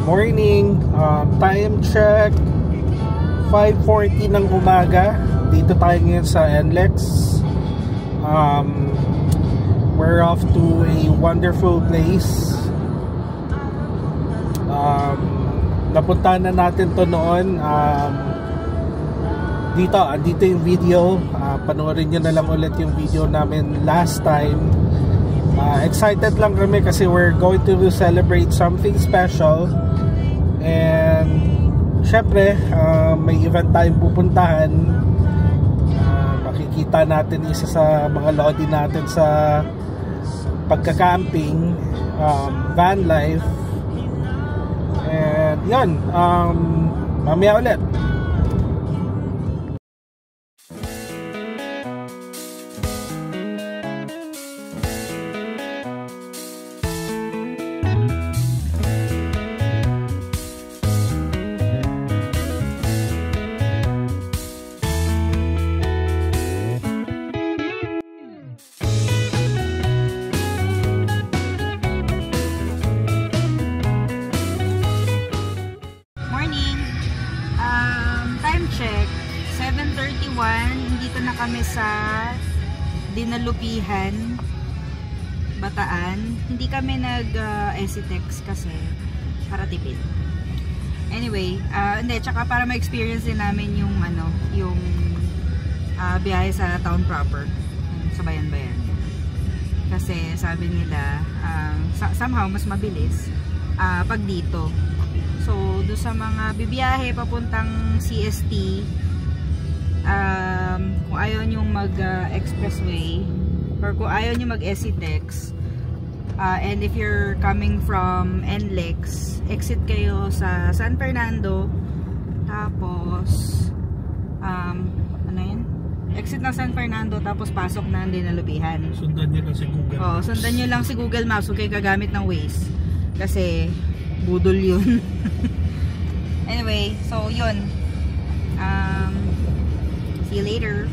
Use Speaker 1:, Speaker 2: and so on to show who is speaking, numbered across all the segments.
Speaker 1: Morning, time check 5:40 ng umaga. Dito tayo ngayon sa NLEX. We're off to a wonderful place. Napuntahan na natin to noon. Dito yung video. Panoorin nyo na lang ulit yung video namin last time. Excited lang kami kasi we're going to celebrate something special. And syempre, may event tayong pupuntahan. Makikita natin isa sa mga lodi natin sa pagka-camping, van life. And yun, mamaya ulit.
Speaker 2: Check 7:31. Dito na kami sa Dinalupihan, Bataan. Hindi kami nag-Esitex kasi para tipid. Anyway, hindi, tsaka para ma-experience din namin yung biyahe sa town proper, sa bayan-bayan. Kasi sabi nila somehow mas mabilis pag dito. So, doon sa mga bibiyahe papuntang CST, kung ayaw nyo mag-expressway or kung ayaw nyo mag-Esitex, and if you're coming from NLEX, exit kayo sa San Fernando, tapos ano yun? Exit ng San Fernando, tapos pasok na ang Dinalupihan.
Speaker 1: Sundan nyo lang si Google.
Speaker 2: Oh, sundan nyo lang si Google Maps, huwag kayo gagamit ng Waze kasi budol yun. Anyway, so yun. See you later.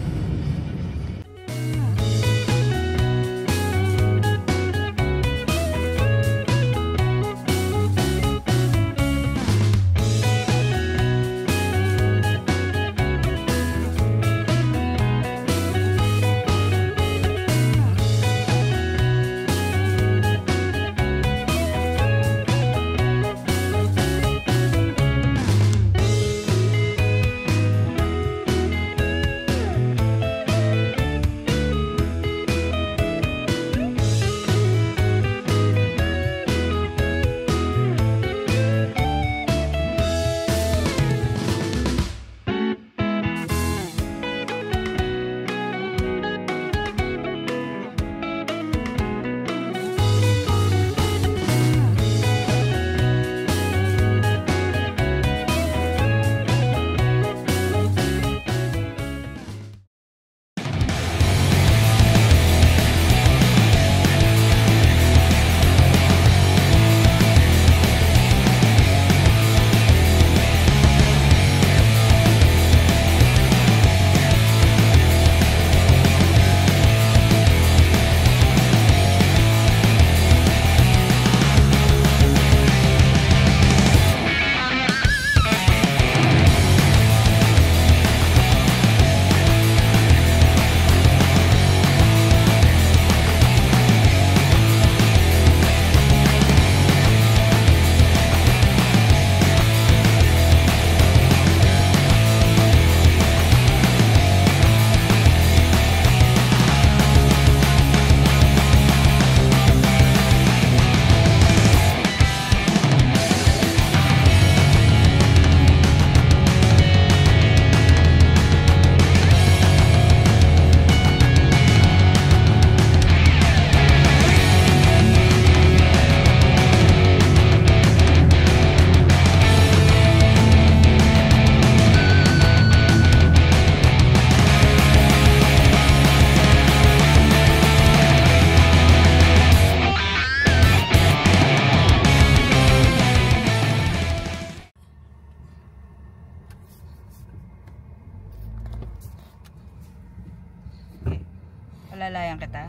Speaker 2: Palalayan kita.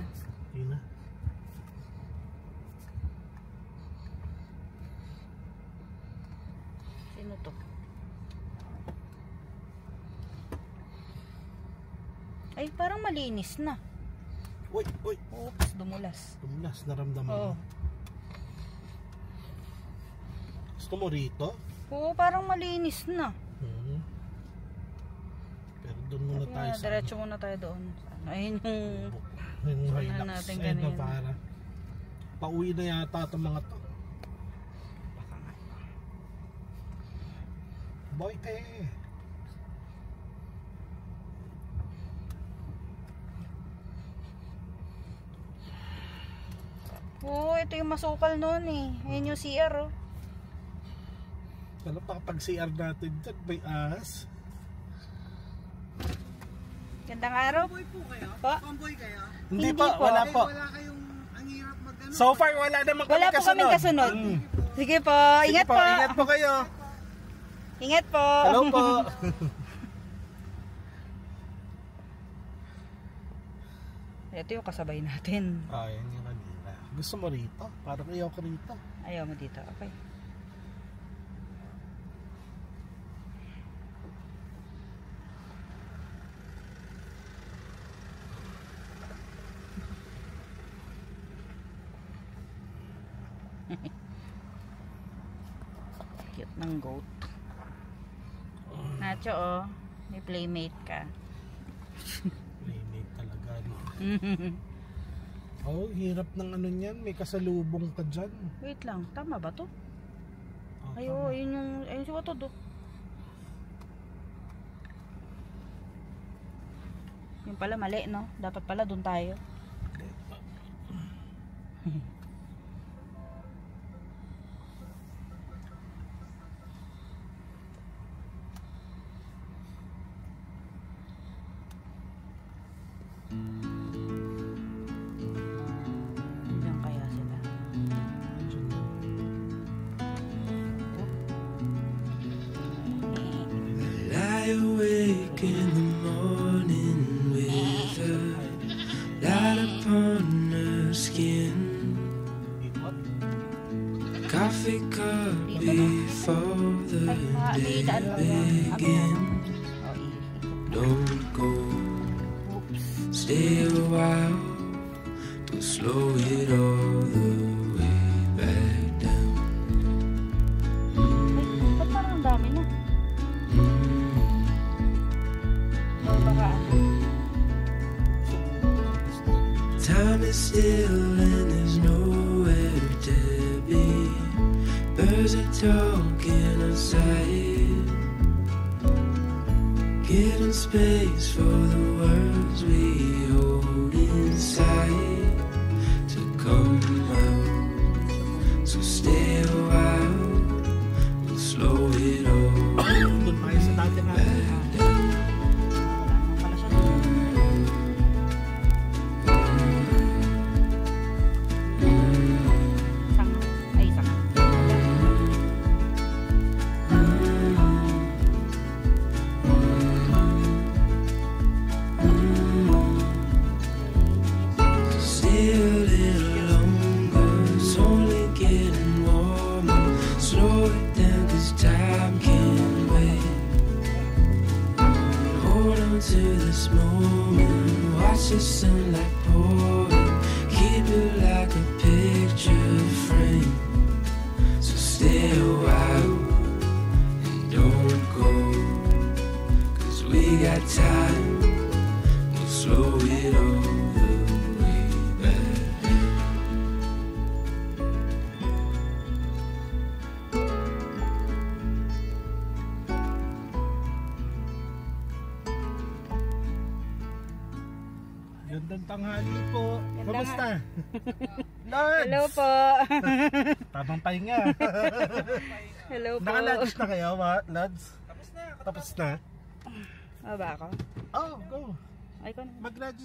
Speaker 1: Hindi na.
Speaker 2: Ay, parang malinis na.
Speaker 1: Uy, uy.
Speaker 2: Oops, dumulas.
Speaker 1: Dumulas, naramdaman mo. Gusto mo rito?
Speaker 2: Oo, parang malinis na.
Speaker 1: Pero doon muna tayo sa...
Speaker 2: Diretso muna tayo doon. Ayun
Speaker 1: yung
Speaker 2: Hilux natin kanina.
Speaker 1: Pauwi na yata itong mga to. Boyte!
Speaker 2: Oo, ito yung masukal noon eh. Ayun yung CR oh.
Speaker 1: Alam pa kapag CR natin dyan, may ahas.
Speaker 2: Gandang araw.
Speaker 3: Pamboy po kayo?
Speaker 2: Pa?
Speaker 3: Pamboy kayo?
Speaker 1: Hindi po, wala po.
Speaker 3: Wala kayong ang hirap mag-ano?
Speaker 1: So far, wala naman kami
Speaker 2: Wala po
Speaker 1: kasunod.
Speaker 2: kaming kasunod. Sige po,
Speaker 1: Sige
Speaker 2: ingat po.
Speaker 1: Ingat po kayo.
Speaker 2: Ingat po.
Speaker 1: Hello po.
Speaker 2: Ito yung kasabay natin.
Speaker 1: Yan yung kanina. Gusto mo rito? Parang ayaw ko rito.
Speaker 2: Ayaw mo dito, okay. Cute ng goat. Nacho oh, may playmate ka.
Speaker 1: Playmate talaga. Oh, hirap ng ano niyan. May kasalubong ka dyan.
Speaker 2: Wait lang, tama ba to? Ay,
Speaker 1: Tama.
Speaker 2: ayun si Watod oh. Yung pala mali no? Dapat pala doon tayo. Diyan kaya sila.
Speaker 4: Lie awake in the morning with a light upon her skin. Coffee cup before the day begins. Don't go, stay a while, we'll slow it all the way back down.
Speaker 2: Ba't parang dami na? O baka
Speaker 4: Time is still and there's nowhere to be. Birds are talking outside, giving space for the words we hold inside to come out. So stay a while, we'll slow it all
Speaker 1: Doon tayo sa dati na.
Speaker 4: back down.
Speaker 2: wala naman pala siya doon. Sanga. Ay, sanga.
Speaker 4: Stay a little longer, it's only getting warmer. Slow it down 'cause time can't wait. Hold on to this moment, watch the sunlight pouring. Keep it like a picture frame. So stay a while and don't go, 'cause we got time, we'll slow it all the way back.
Speaker 1: Gandang tanghali po.
Speaker 2: Gandang
Speaker 1: Kamusta? Lods!
Speaker 2: Hello po.
Speaker 1: Tamang pahinga.
Speaker 2: Hello po.
Speaker 1: Naka-lunch na kayo, Lods? Tapos na.
Speaker 2: Ba ako?
Speaker 1: Oh, go.
Speaker 2: Ay, ko na.
Speaker 1: Mag-lunch.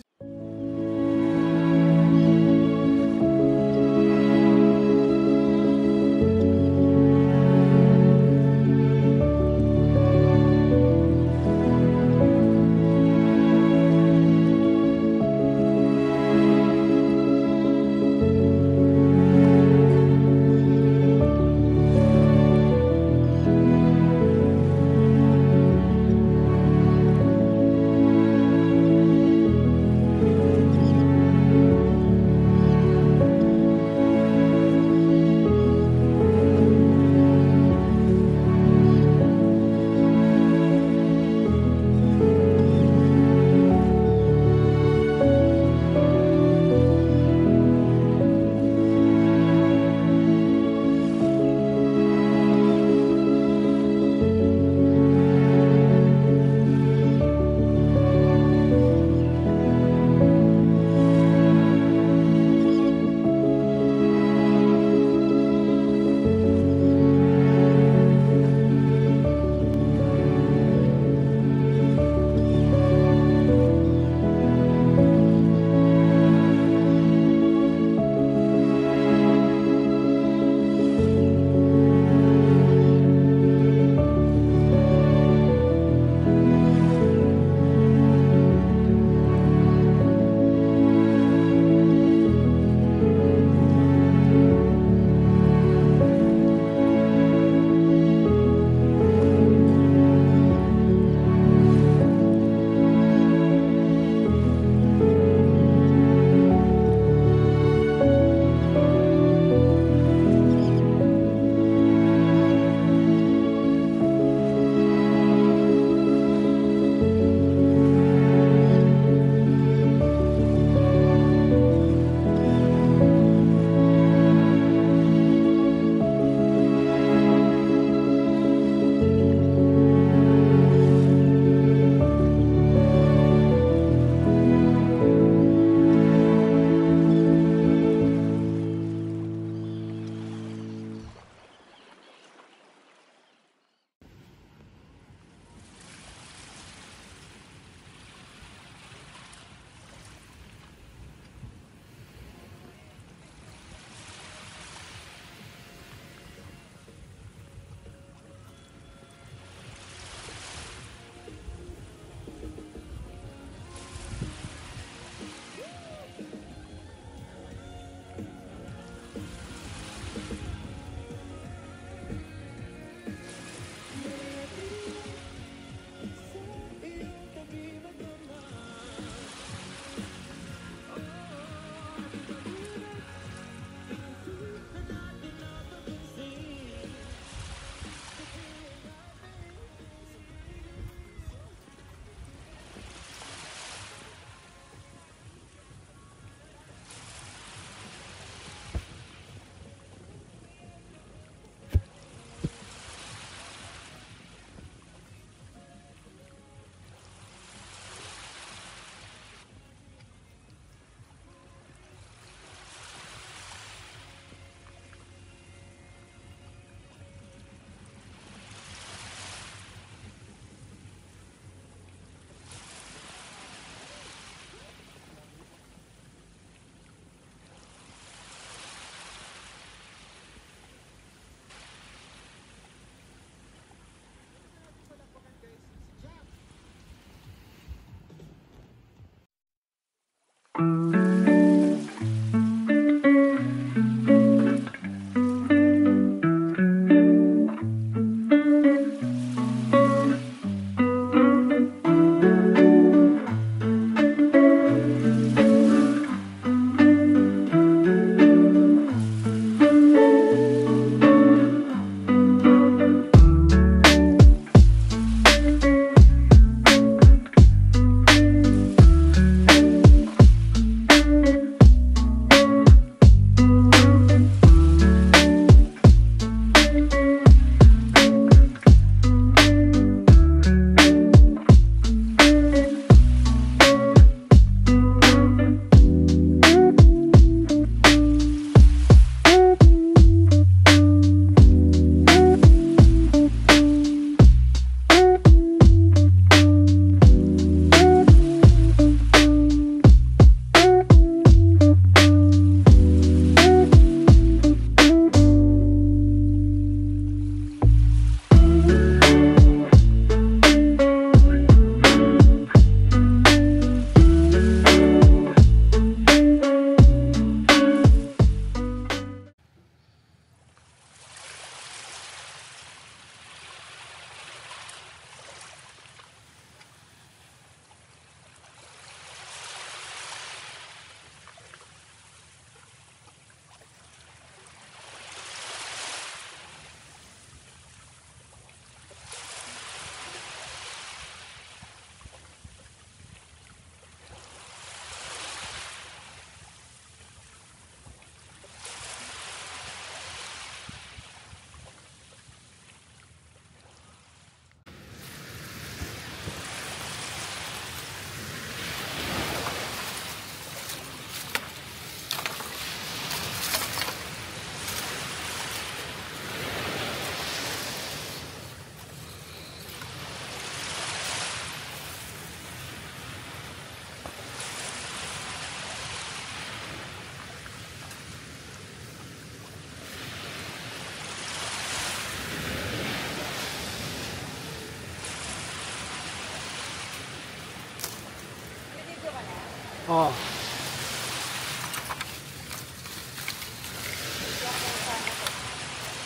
Speaker 1: Oh.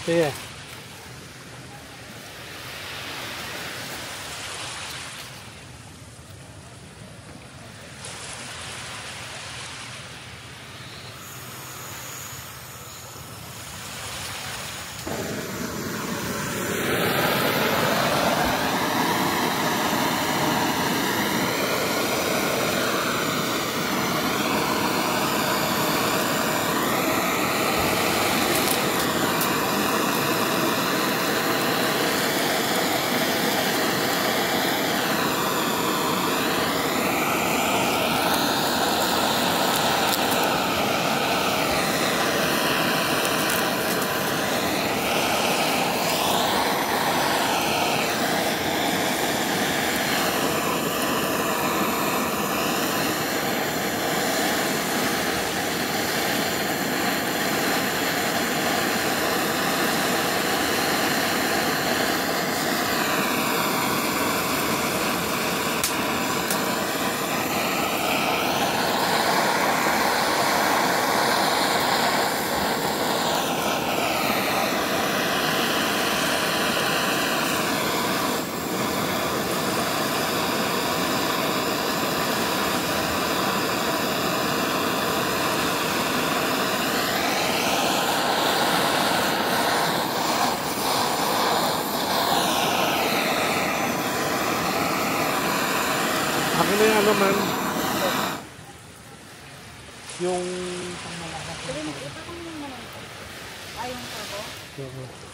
Speaker 1: Sige. Akin na yung ano man. Yung
Speaker 2: Ayong turbo.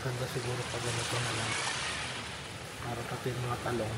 Speaker 1: maganda siguro pag ganito na lang. Para pati yung mga talong.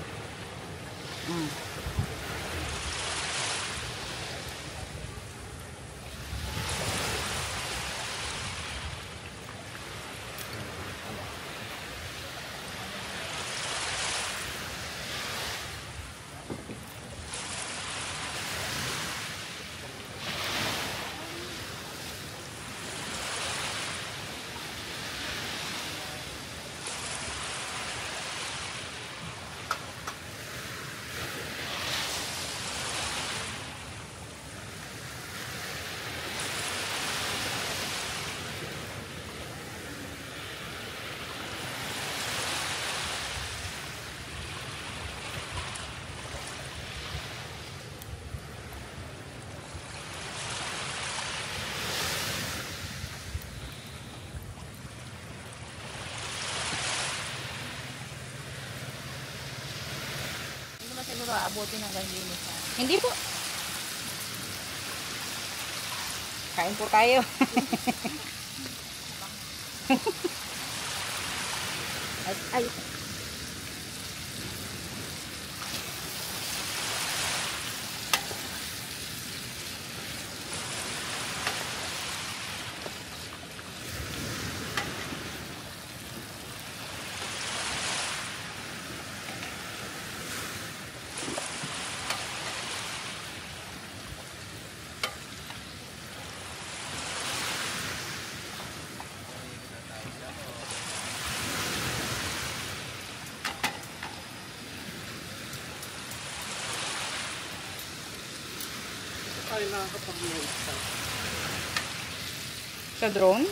Speaker 2: aabutin hanggang linis. Hindi po. Kain po tayo. Ay.
Speaker 1: Ay, nakakapag-live ka.
Speaker 2: Sa drone?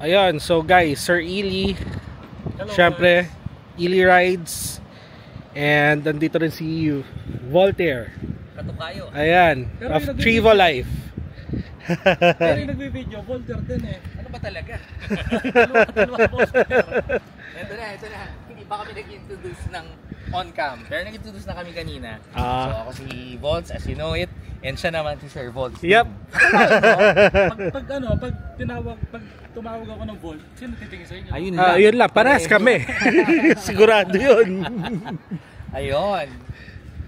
Speaker 1: Ayun, so guys, Sir Eli. Syempre, Eli Rides. And nandito rin si Voltaire.
Speaker 5: Katukayo.
Speaker 1: Ayan, of Trivo Life.
Speaker 6: Pero yung nagbi-video, Voltaire din eh.
Speaker 5: Ano ba talaga? Ito na. Hindi pa kami nag-introduce ng on-cam. Pero nag-introduce na kami kanina. So ako si Volts, as you know it. And siya naman si Sir Volts.
Speaker 1: Yep.
Speaker 6: Pag tumawag ako ng Volt, sino titingin sa inyo?
Speaker 5: Ayun lang.
Speaker 1: Yun lang, parehas kami. Sigurado yun.
Speaker 5: Ayun.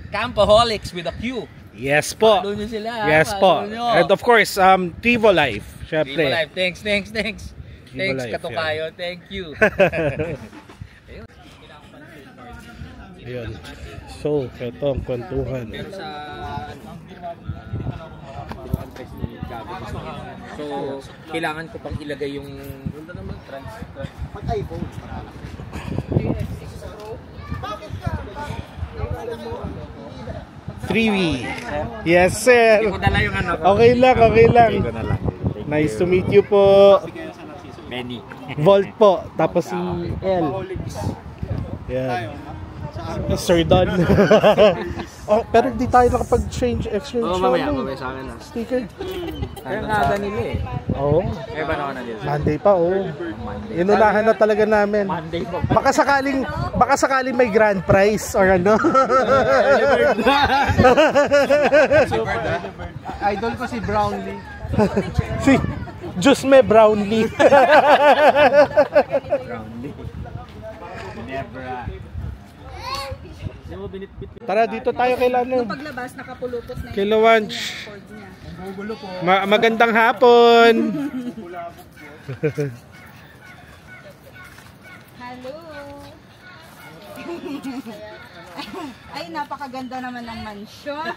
Speaker 5: Campaholics with a Q.
Speaker 1: Yes po.
Speaker 5: Follow nyo sila.
Speaker 1: Yes po.
Speaker 5: Follow nyo.
Speaker 1: And of course, Trivo Life.
Speaker 5: Trivo
Speaker 1: Syempre.
Speaker 5: Life. Thanks. Thanks,
Speaker 1: Life,
Speaker 5: Katukayo. Thank you.
Speaker 1: Ayun. So, ito ang kwentuhan.
Speaker 5: So, kailangan ko pang ilagay yung
Speaker 3: Pag iPhone.
Speaker 1: Trivi. Yes, sir.
Speaker 5: Hindi ko dala yung ano ko.
Speaker 1: Okay lang. Nice to meet you po.
Speaker 5: Benny.
Speaker 1: Volt po. Tapos si L. Yan. Sir Don. Pero di tayo nakapag-exchange
Speaker 5: Mamaya sa akin na.
Speaker 1: sticker.
Speaker 5: Kaya nada nila eh.
Speaker 1: Oo.
Speaker 5: Kaya ba naman na dito?
Speaker 1: Monday pa, Inunahan na talaga namin.
Speaker 5: Monday po.
Speaker 1: Baka sakaling may grand prize or ano.
Speaker 3: Idol ko si Brownlee.
Speaker 1: Si Jusme Brownlee. Tara, dito tayo kay Lano.
Speaker 2: Paglabas, nakapulupot na
Speaker 1: Kay Lawanch.
Speaker 2: cord niya.
Speaker 1: Magandang hapon.
Speaker 2: Hello! Ay, napakaganda naman ng mansion.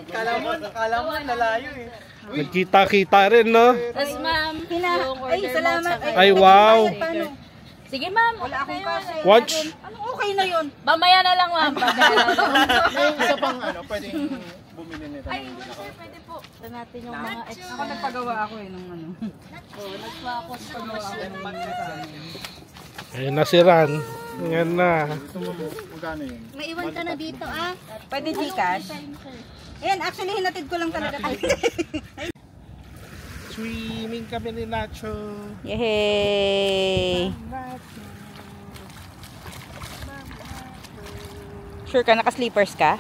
Speaker 3: Kala mo nalayo eh.
Speaker 1: Nagkita-kita rin, no?
Speaker 7: Yes, ma'am.
Speaker 2: Ay, salamat.
Speaker 1: Ay, wow.
Speaker 2: Paano?
Speaker 7: Sige, ma'am.
Speaker 2: Wala akong kasi.
Speaker 1: Watch.
Speaker 2: Ano, okay na yun.
Speaker 7: Mamaya na lang, ma'am.
Speaker 3: May isa pang pwedeng bumili nito.
Speaker 7: Ay, sir, pwede po. Ito natin yung mga extra.
Speaker 2: Ako nagpagawa ako nung ano.
Speaker 7: Nagpa ako sa
Speaker 1: Ayun na si Ran. Yan na.
Speaker 3: Magkano yun?
Speaker 7: May iwan ka na dito, ah.
Speaker 2: Pwede Gcash? Ayan, actually hinatid ko lang talaga kayo.
Speaker 1: Swimming kami ni Nacho.
Speaker 2: Yay! Sure ka, naka-sleepers ka?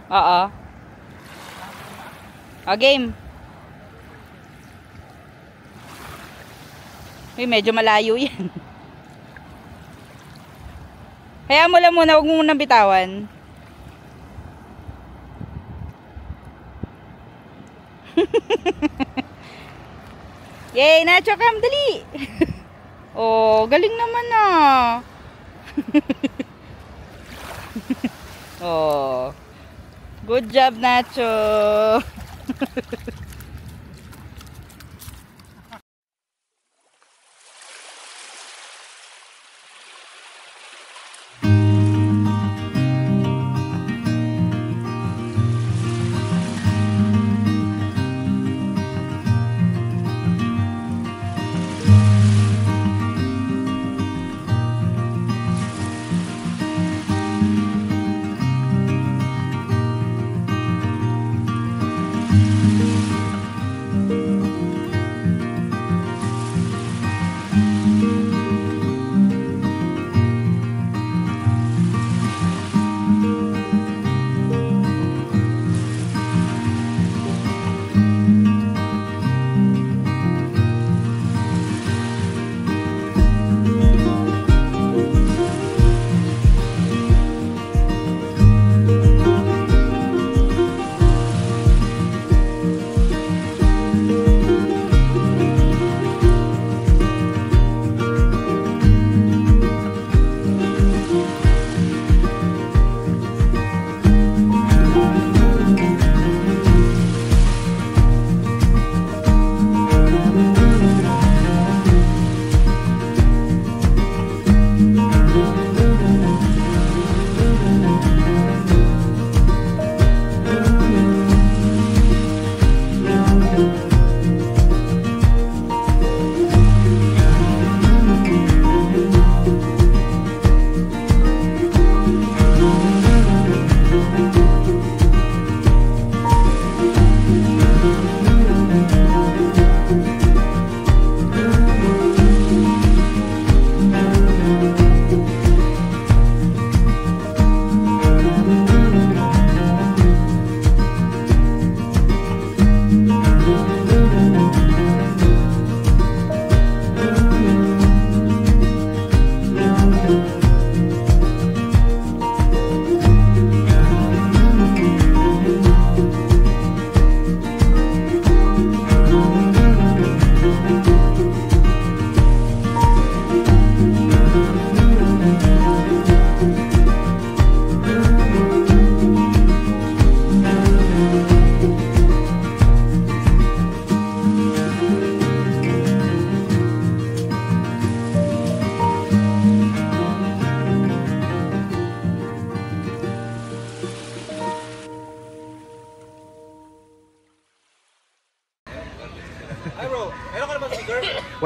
Speaker 2: Oo. O, game. Uy, medyo malayo yan. Kaya mo lang muna, huwag mo munang bitawan. Yay, Nacho, come, dali! Oh, galing naman ah. Oh. Good job, Nacho.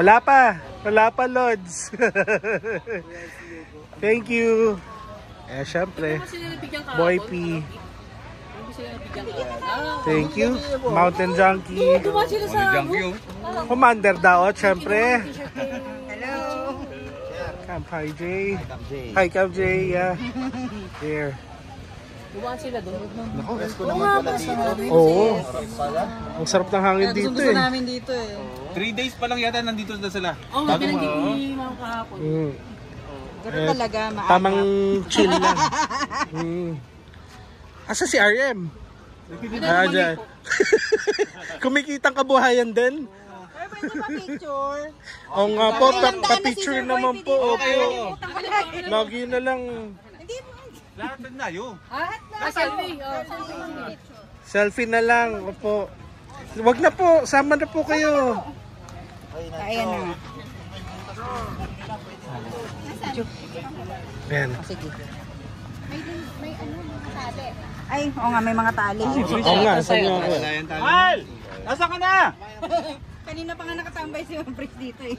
Speaker 1: Wala pa. Wala pa, Lods. Thank you. Eh, syempre. Boy P. Thank you. Mountain Junkie. Commander Daot, syempre.
Speaker 2: Hello.
Speaker 1: Camp Hi Jay. Hi Camp Jay. Yeah. Here. Oo. Ang sarap ng hangin dito eh.
Speaker 2: Namin dito eh.
Speaker 6: 3 days pa lang yata nandito na sila.
Speaker 2: Oo, pinagiging ni Ma'am kahapon. Ganun talaga, maaga.
Speaker 1: Tamang chill lang. Asa si RM? Dyan. Kumikitang kabuhayan din.
Speaker 2: Pero pwede pa picture.
Speaker 1: Oo nga po, pa-picture naman po. Opo. Lagi na lang.
Speaker 2: Hindi mo.
Speaker 6: Lahat na yun.
Speaker 1: Selfie na lang. Opo. Wag na po, sama na po kayo.
Speaker 2: Ayan na.
Speaker 1: Ayan.
Speaker 2: Sige.
Speaker 7: May ano, mga tali.
Speaker 2: Ay, oo nga, may mga tali.
Speaker 1: Oo nga, saan nga ako?
Speaker 6: Mal! Nasaan ka na?
Speaker 2: Kanina pa nga nakatambay si Ma'am Pris dito eh.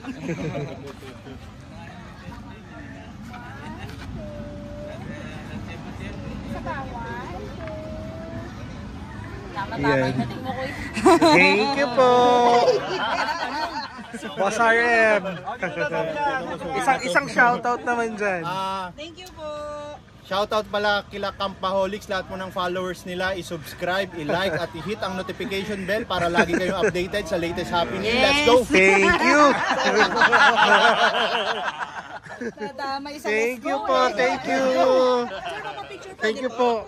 Speaker 1: Ayan. Thank you po. Boss RM. Isang shoutout naman dyan.
Speaker 2: Thank you po.
Speaker 3: Shoutout pala kila Campaholics, lahat po ng followers nila, i-subscribe, i-like at i-hit ang notification bell para lagi kayong updated sa latest happening. Let's go!
Speaker 1: Thank you.
Speaker 2: Nadamay sa
Speaker 1: Thank you po. Thank you. Thank you po.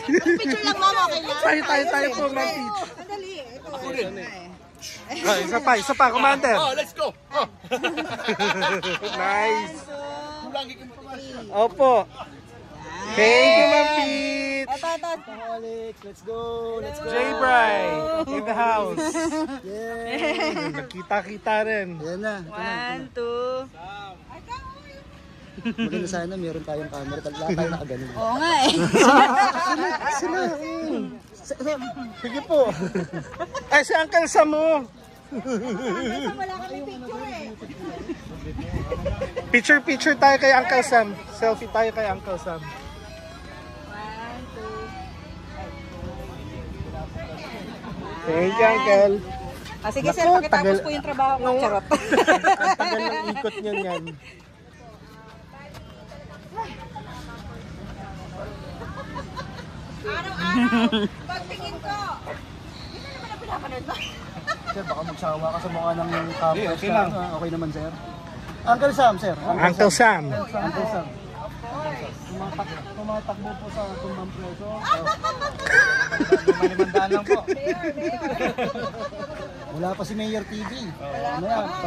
Speaker 2: Picture lang mama, okay lang?
Speaker 1: Tayo po, Ma'am Peach.
Speaker 2: Sandali. Ito.
Speaker 1: Isa pa, Commander.
Speaker 3: Oh, let's go! Oh.
Speaker 1: Nice. Opo. Thank you, Ma'am Peach.
Speaker 2: Ito.
Speaker 3: Let's go! Let's go!
Speaker 1: J-Bry in the house. Nagkita-kita rin.
Speaker 3: Yan na.
Speaker 2: 1, 2.
Speaker 3: Maganda sana meron tayong camera. Lahat tayo nakaganon.
Speaker 2: Oo nga eh.
Speaker 1: Sige po. Ay, si Uncle Sam mo.
Speaker 2: Wala kami picture eh.
Speaker 1: Picture tayo kay Uncle Sam. Selfie tayo kay Uncle Sam.
Speaker 2: 1, 2.
Speaker 1: Thank you, Uncle.
Speaker 2: Sige sir,
Speaker 1: Naku,
Speaker 2: pakitapos
Speaker 1: tagal.
Speaker 2: po yung trabaho ko. Charot.
Speaker 1: Tagal ng ikot niyan yan.
Speaker 2: Araw-araw, pagtingin ko. Hindi naman na pinapanood ba?
Speaker 3: Sir, baka magsawa ka sa mukha ng campers.
Speaker 6: Okay lang.
Speaker 3: Okay naman, sir. Uncle Sam, sir.
Speaker 1: Uncle Sam.
Speaker 3: Uncle Sam. Tumatakbo po sa tumbang preso.
Speaker 6: Malimandaan lang po.
Speaker 3: Wala pa si Mayor TV.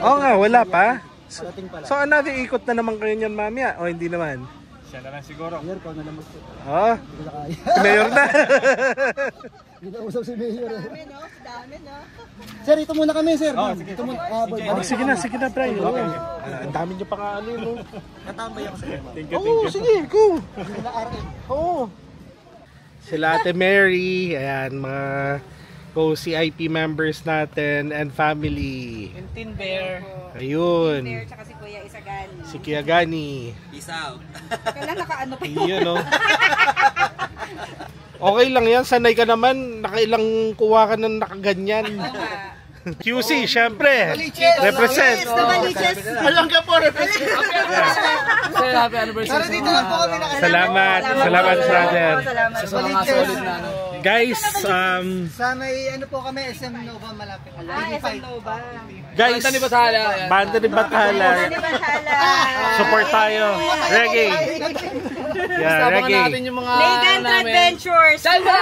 Speaker 1: Oo nga, wala pa.
Speaker 3: Parating pala.
Speaker 1: So another ikot na naman kayo niyan mamaya? O hindi naman?
Speaker 6: Siya na lang siguro.
Speaker 3: Mayor, kau na lang magpo.
Speaker 1: Oh,
Speaker 3: Hindi na kaya.
Speaker 1: si Mayor na.
Speaker 3: Hindi na usap si Mayor.
Speaker 2: Dami no? Dami no?
Speaker 3: Sir, ito muna kami, sir.
Speaker 6: Oh, sige.
Speaker 3: Ito muna.
Speaker 1: Oh, sige na, Bray. Ang dami niyo pa nga ano yun.
Speaker 3: Katambay ako sa iyo.
Speaker 1: Oo, sige, go.
Speaker 3: Hindi na RM.
Speaker 1: Oo. Sila Ate Mary, ayan, mga co-CIP members natin and family.
Speaker 5: And Tin Bear.
Speaker 1: Ayun.
Speaker 2: There, tsaka si Kuya Isagani.
Speaker 1: Si Kiagani.
Speaker 5: Peace out.
Speaker 2: Kailan nakaano pa yun?
Speaker 1: Iyan, no? Okay lang yan, sanay ka naman. Nakailang kuha ka ng nakaganyan. QC, syempre. Represent.
Speaker 3: Alam ka po, represent.
Speaker 5: Sir, happy anniversary.
Speaker 3: Pero dito lang po kami nakasama.
Speaker 1: Salamat, brother.
Speaker 2: Salamat.
Speaker 5: Sa mga solid na ano.
Speaker 1: Guys,
Speaker 3: Sa may ano po kami, SM Nova malapit.
Speaker 2: SM Nova.
Speaker 1: guys,
Speaker 5: Banda ni Bathala.
Speaker 1: Banda ni Bathala. Support tayo. Reggae. Yeah,
Speaker 5: Abangan
Speaker 1: reggae.
Speaker 5: natin yung mga
Speaker 2: Megan
Speaker 5: namin.
Speaker 2: Adventures.
Speaker 5: Saan ba?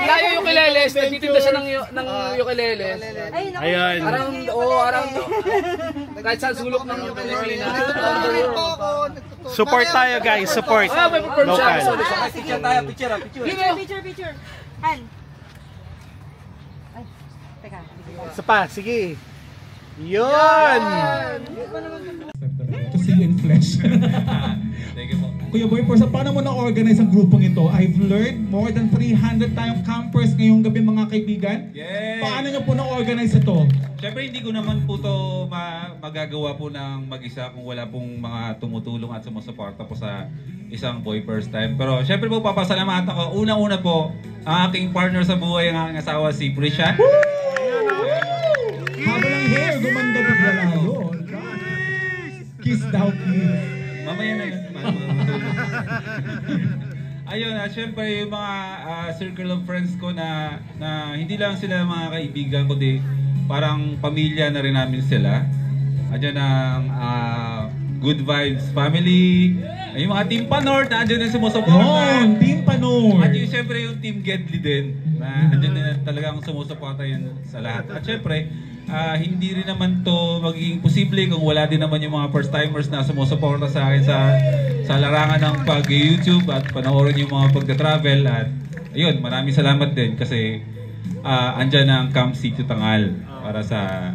Speaker 5: Layo yung ukulele. Nagtitinda siya ng ukulele.
Speaker 2: Ay, naku.
Speaker 1: Ayun.
Speaker 5: Around. Kahit sa sulok ng ukulele na.
Speaker 1: Support tayo, guys. Support.
Speaker 5: May perform siya.
Speaker 1: Local.
Speaker 5: Picture tayo, picture.
Speaker 2: Picture. Han. Ay, teka.
Speaker 1: Isa pa, sige. Yun!
Speaker 8: To see you in flesh. Thank you po. Kuya Boy Force, paano mo na-organize ang grupong ito? I've learned more than 300 tayong campers ngayong gabi mga kaibigan.
Speaker 9: Yes!
Speaker 8: Paano nyo po na-organize ito?
Speaker 9: Siyempre hindi ko naman po ito magagawa po ng mag-isa kung wala pong mga tumutulong at sumusuporta po sa isang Boy First Time. Pero siyempre po papasalamatan ko. Unang-una po, ang aking partner sa buhay, ang aking asawa si Prisha.
Speaker 8: Haba ng hair, gumanda bigla lalo. Kiss daw, kiss.
Speaker 9: Mamaya na yun. Ayun, syempre yung mga circle of friends ko na hindi lang sila mga kaibigan, kundi parang pamilya na rin namin sila. Ayun ang Good Vibes Family. Yung mga Team Panor na andyan na sumusuporta.
Speaker 8: Yun, Team Panor.
Speaker 9: At yung syempre yung Team Gedli din. Na andyan din talagang sumusuporta yun sa lahat. At syempre, hindi rin naman to magiging posible kung wala din naman yung mga first timers na sumusuporta sa akin sa larangan ng pag-YouTube at panoorin yung mga pagka-travel. At ayun, maraming salamat din kasi andyan ang Camp Sitio Tangal para sa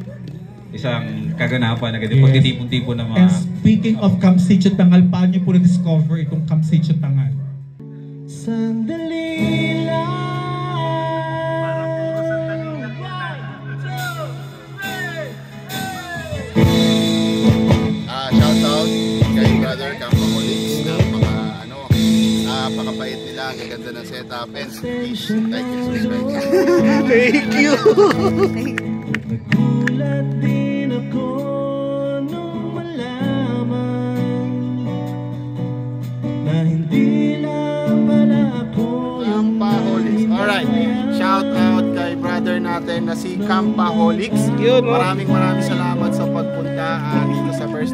Speaker 9: isang kaganapan na ganyan, pagtitipon-tipon ng mga...
Speaker 8: And speaking of Camp Sitio Tangal, paano nyo po na-discover itong Camp Sitio Tangal? Sandali lang.
Speaker 3: Shoutout kay Brother Campaholics. Napakabait nila, ang gaganda ng setup, and please like and subscribe.
Speaker 1: Thank you!
Speaker 4: Nagulat din ako nung malaman na hindi lang pala ako
Speaker 3: Campaholics. Alright, shout out kay brother natin na si Campaholics. Maraming salamat sa pagpunta dito sa First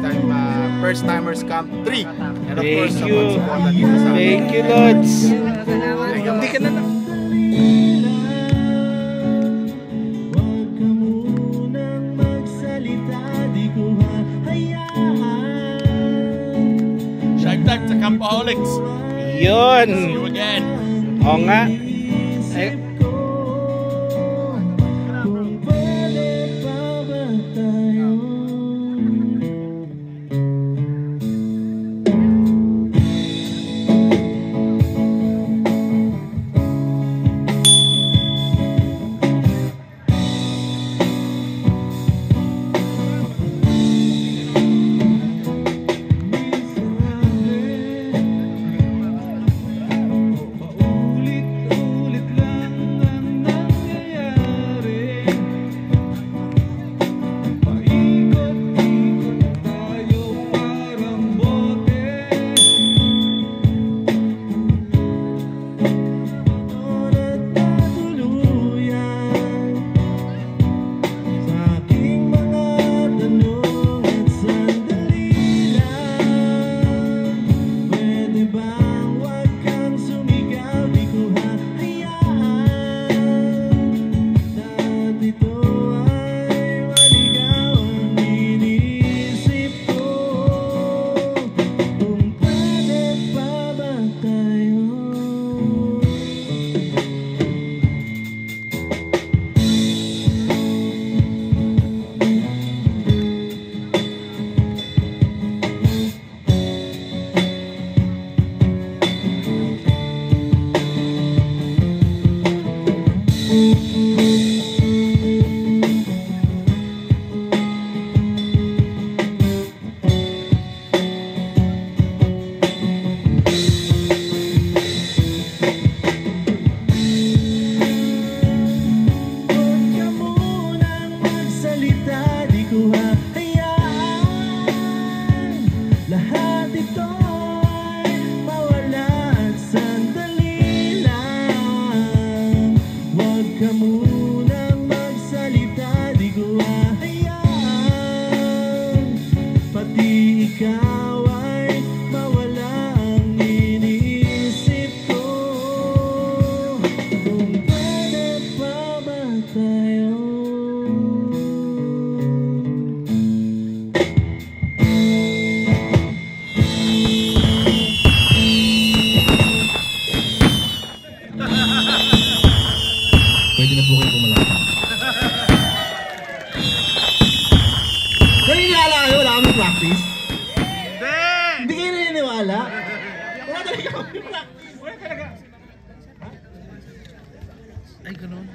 Speaker 3: Timers Camp 3. And of course, sa pagsuporta dito sa amin.
Speaker 1: Thank you, Lods. Hindi ka na na.
Speaker 3: Shout out sa Campaholics.
Speaker 1: Yun.
Speaker 3: See you again.
Speaker 1: Oo nga.
Speaker 8: Pwede na po kayo pumalakpak. Naniniwala kayo? Wala kami practice? Hindi kayo naniniwala? Wala talaga.
Speaker 1: Ay, ganun.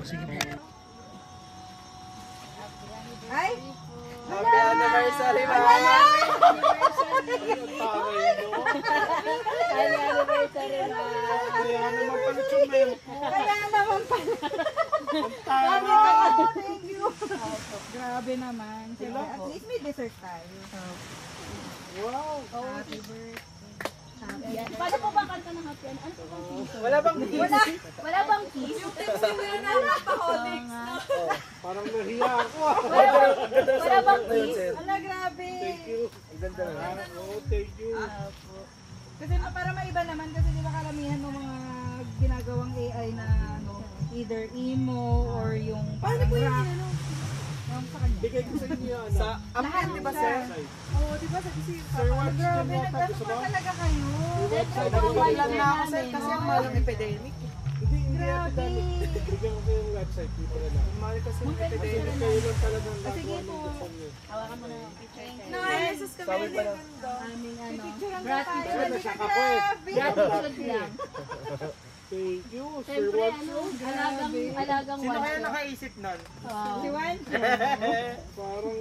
Speaker 1: Sige po.
Speaker 2: Ay!
Speaker 5: Happy anniversary,
Speaker 2: Wala!
Speaker 5: Mama!
Speaker 2: Happy anniversary, Ma!
Speaker 1: Kaya naman pala chumel.
Speaker 2: Kaya naman pala.
Speaker 1: Tama.
Speaker 2: Thank you. Grabe naman. At least may dessert tayo.
Speaker 1: Wow.
Speaker 2: Happy birthday.
Speaker 7: Paano po ba kanta ng happy? Ano po bang kiss?
Speaker 5: Wala bang kiss?
Speaker 7: Wala bang kiss?
Speaker 1: Parang nahiya ako.
Speaker 7: Wala bang kiss?
Speaker 2: Ala, grabe.
Speaker 1: Thank you.
Speaker 5: Ang ganda naman.
Speaker 1: Oh, thank you.
Speaker 2: Kasi para maiba naman kasi di ba karamihan ng mga ginagawang AI na ano, either emo or yung parang rap. Yung sa kanya.
Speaker 1: Bigay ko sa inyo ano.
Speaker 5: Sa
Speaker 2: Lahat
Speaker 5: di ba, sir?
Speaker 2: Oo, di ba? Kasi
Speaker 1: Sir, watch
Speaker 2: grabe,
Speaker 1: nyo.
Speaker 2: nagtanong pa talaga kayo.
Speaker 5: Lang na ako, sir, kasi ang mahal ng epidemic.
Speaker 1: Hindi
Speaker 2: Grabe.
Speaker 1: Bigyan ko kayo yung website dito na lang.
Speaker 5: Mahal kasi ng
Speaker 1: Kasi
Speaker 5: epidemic.
Speaker 1: kayo lang talagang
Speaker 2: Sige
Speaker 1: gagawa
Speaker 2: po.
Speaker 1: ng gusto nyo.
Speaker 7: Hawakan mo na yung picture.
Speaker 2: Nakaresus kami.
Speaker 5: Sabi pa lang.
Speaker 7: Aming ano.
Speaker 2: Picturean ka
Speaker 7: Gratitude.
Speaker 2: tayo. Hindi ka
Speaker 1: Nasyak ako eh.
Speaker 2: grabe.
Speaker 7: Gratitude lang.
Speaker 1: Thank you, Sir
Speaker 7: Siyempre,
Speaker 1: Watson.
Speaker 7: alagang
Speaker 5: Sino kaya
Speaker 7: watcher.
Speaker 5: nakaisip nun?
Speaker 7: Wow.
Speaker 2: Si Juan?
Speaker 1: Parang,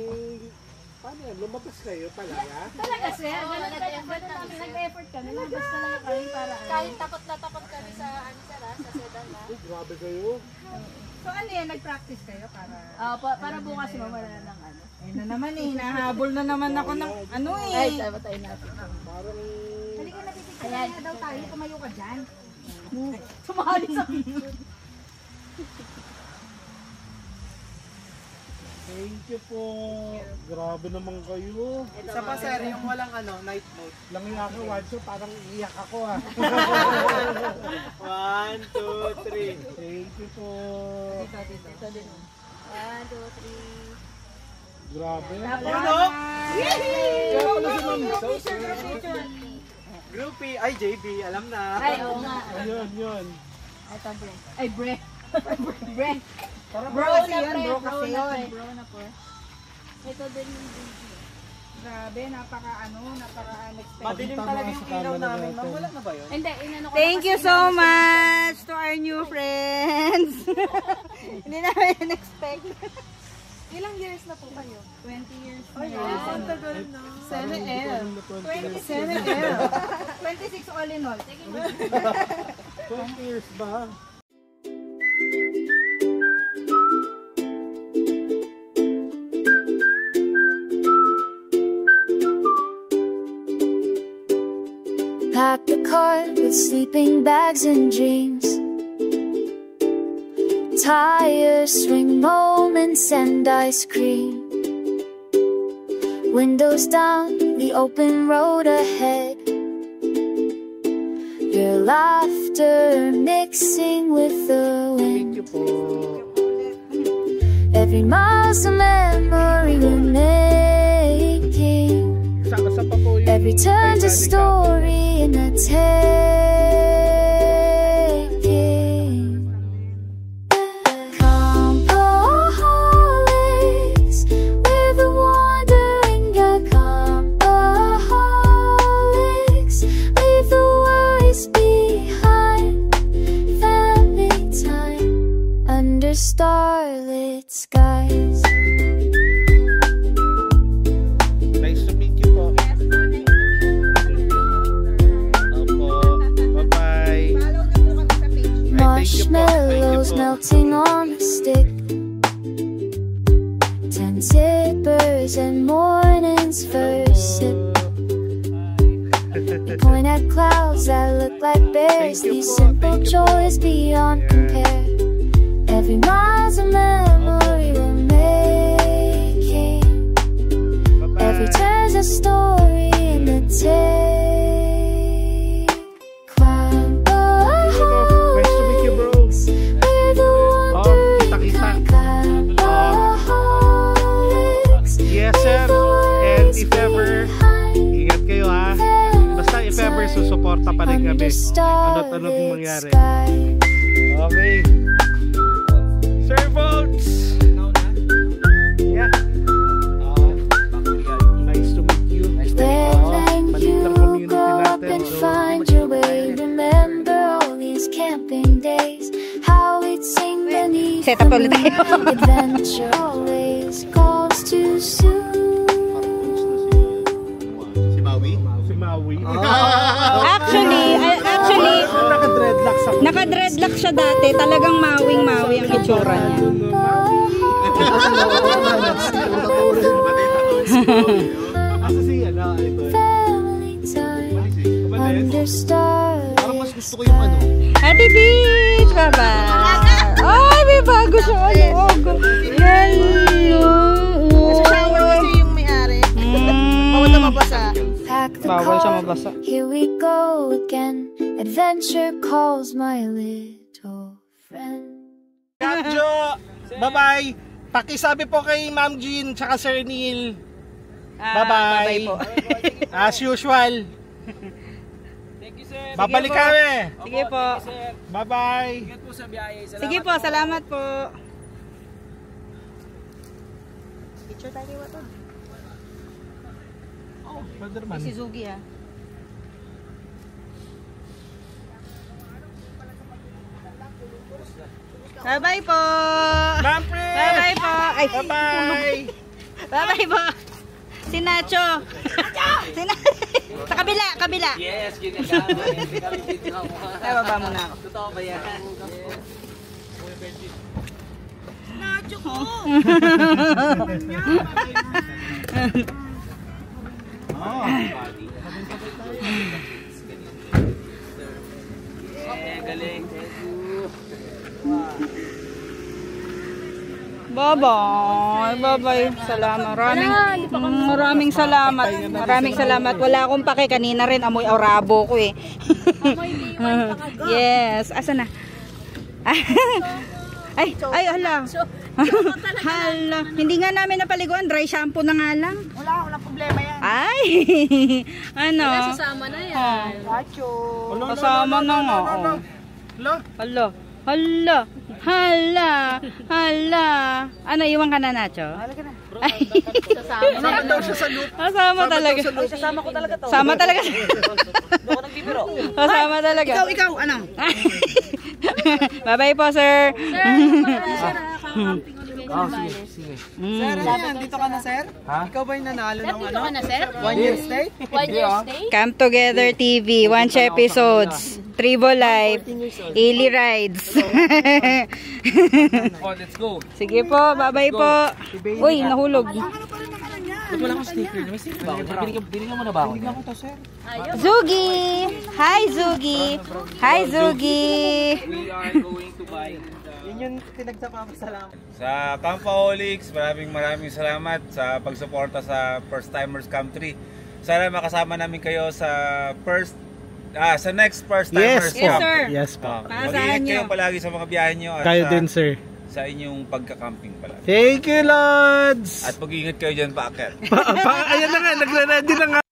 Speaker 1: paano yan? Lumabas kayo talaga?
Speaker 7: Talaga sir, ganun namin, nag-effort kami, labas talaga kami para
Speaker 10: Kahit takot na takot kami sa sa sedan na.
Speaker 1: Oh, grabe kayo.
Speaker 2: So ano yan, nag-practice kayo para...
Speaker 7: para bukas mawala na ng ano.
Speaker 2: Ayun na naman eh, nahabol na naman ako ng ano eh.
Speaker 7: Ay, tayo natin.
Speaker 1: Parang,
Speaker 2: Halika na, pipicture na daw tayo, tumayo ka dyan.
Speaker 7: Sumali sa video.
Speaker 1: thank you po. Grabe naman kayo.
Speaker 5: Isa pa, sir, yung walang night mode.
Speaker 1: Lang yung ako, Watson, parang iyak ako ah.
Speaker 5: 1, 2, 3.
Speaker 1: Thank you po.
Speaker 7: Ito din. 1, 2, 3.
Speaker 1: Grabe.
Speaker 5: Tulog!
Speaker 1: Kaya pala si Ma'am.
Speaker 5: Groupie, ay JB, alam na.
Speaker 7: Ay, oo nga.
Speaker 1: Ayun, yun.
Speaker 7: Ito, Bre. Ay, Bre. Bre.
Speaker 2: Bro
Speaker 7: Bro
Speaker 2: kasi
Speaker 7: na,
Speaker 2: yan,
Speaker 7: Bre.
Speaker 2: bro
Speaker 7: Bro
Speaker 2: kasi
Speaker 7: na,
Speaker 2: yun.
Speaker 7: Bro na po. Ito din yung video.
Speaker 2: Grabe, napaka unexpected.
Speaker 5: Madilim talaga yung ilaw namin. Ma'am, wala na ba yun?
Speaker 7: Hindi, inano ko.
Speaker 2: Thank you so much to our new friends. Hindi namin expect.
Speaker 10: Ilang years na po kayo?
Speaker 2: 20 years na.
Speaker 10: Ay, ang tagal na.
Speaker 2: Sana L. 27 L. 26 all in all.
Speaker 1: 20 years ba?
Speaker 11: Pack the car with sleeping bags and dreams. Tires, swing moments and ice cream. Windows down, the open road ahead. Your laughter mixing with the wind. Every mile's a memory we're making. Every turn's a story in a taking. Compaholics, we're the wandering compaholics. Leave the worries behind. Family time under starlit skies.
Speaker 1: Nice to meet you po. Bye-bye.
Speaker 11: Marshmallows melting on a stick. 10 sippers and morning's first sip. You point at clouds that look like bears. These simple joys beyond compare. Every mile's a memory we're making. Every turn's a story in the take.
Speaker 1: Nice to meet you, bro.
Speaker 11: We're the wandering compaholics.
Speaker 1: Yes, sir. And if ever, ingat kayo ha. Basta if ever, susuporta pa rin kami. Ano't mangyari. Okay. Sir Volts! Yeah. Nice to meet you.
Speaker 11: When you woke up and find your way too soon.
Speaker 3: Si Maui?
Speaker 1: Si Maui.
Speaker 2: Actually, naka-dreadlock siya dati. Talagang mawing-mawi ang itsura niya.
Speaker 11: Family time under stars.
Speaker 3: Parang mas gusto ko yung ano.
Speaker 2: Happy Beach! Bye-bye! Ay, may bago siya. Hello!
Speaker 10: Sa shower kasi yung may-ari. Bawal na mabasa.
Speaker 11: Pack the
Speaker 2: Bawal siya
Speaker 11: car.
Speaker 2: mabasa.
Speaker 11: Here we go again. Adventure calls my little friend.
Speaker 1: Jo! Bye-bye! Pakisabi po kay Ma'am Jean tsaka Sir Neil. Bye-bye.
Speaker 2: Bye-bye po.
Speaker 1: As usual.
Speaker 6: Thank you, sir.
Speaker 1: Babalik kami.
Speaker 2: Sige po.
Speaker 1: Bye-bye.
Speaker 6: Ingat po sa biyahe. Salamat
Speaker 2: Sige po, salamat po. Picture tayo kay Wato.
Speaker 1: Spider-Man.
Speaker 2: Si Zugi ah. Bye-bye po. Bye-bye po. Ay,
Speaker 1: Bye-bye.
Speaker 2: bye-bye po. Si Nacho. Si Nacho. Sa kabila.
Speaker 5: Yes, ginagamit.
Speaker 2: Ay, baba muna ako.
Speaker 5: Totoo ba yan?
Speaker 2: Nacho ko.
Speaker 5: Galing.
Speaker 2: Bye-bye. Salamat. Maraming salamat. Maraming salamat. Wala akong pake. Kanina rin amoy arabo ko eh. Yes. Asa na? Ay, hala. Hala. Hindi nga namin napaliguan. Dry shampoo na nga lang.
Speaker 10: Wala problema yan.
Speaker 2: Ay. Ano?
Speaker 10: Sasama na yan.
Speaker 2: Kasama na nga. Hala. Ano, iwan ka na, Nacho?
Speaker 10: Sasama daw siya sa loop.
Speaker 2: Kasama talaga.
Speaker 10: Sasama ko talaga to.
Speaker 2: Sama talaga.
Speaker 10: Ako nagbibiro.
Speaker 2: Kasama talaga.
Speaker 10: Ikaw, ano?
Speaker 2: Bye-bye po, sir.
Speaker 5: Sige.
Speaker 10: Sir, ano dito ka na, sir? Ikaw ba yung nanalo ng
Speaker 7: Dito ka na, sir?
Speaker 10: 1 year stay?
Speaker 7: 1 year stay?
Speaker 2: Come Together TV, 1 episodes. Tribo Life, Ili Rides.
Speaker 5: Oh, let's go.
Speaker 2: Sige po, bye-bye po. Uy, nahulog.
Speaker 5: Ba't wala akong sticker? May sticker ba ako? Binigyan mo na ba ako? Binigyan ko to, sir.
Speaker 2: Zugi! Hi, Zugi! Hi, Zugi!
Speaker 5: We are going to buy
Speaker 10: Yun yung pinagsapapasalamat.
Speaker 9: Sa Campaholics, maraming salamat sa pagsuporta sa First Timers Camp 3. Sana makasama namin kayo sa next First Timers
Speaker 1: Yes,
Speaker 9: Camp.
Speaker 2: sir.
Speaker 1: Yes po.
Speaker 9: Mag-ingat kayo palagi sa mga biyahe nyo at
Speaker 1: Kayo din, sir.
Speaker 9: sa inyong pagka-camping palagi.
Speaker 1: Thank you, Lods!
Speaker 9: At mag-ingat kayo dyan paakyat.
Speaker 1: Ayan na nga, nagre-ready na nga.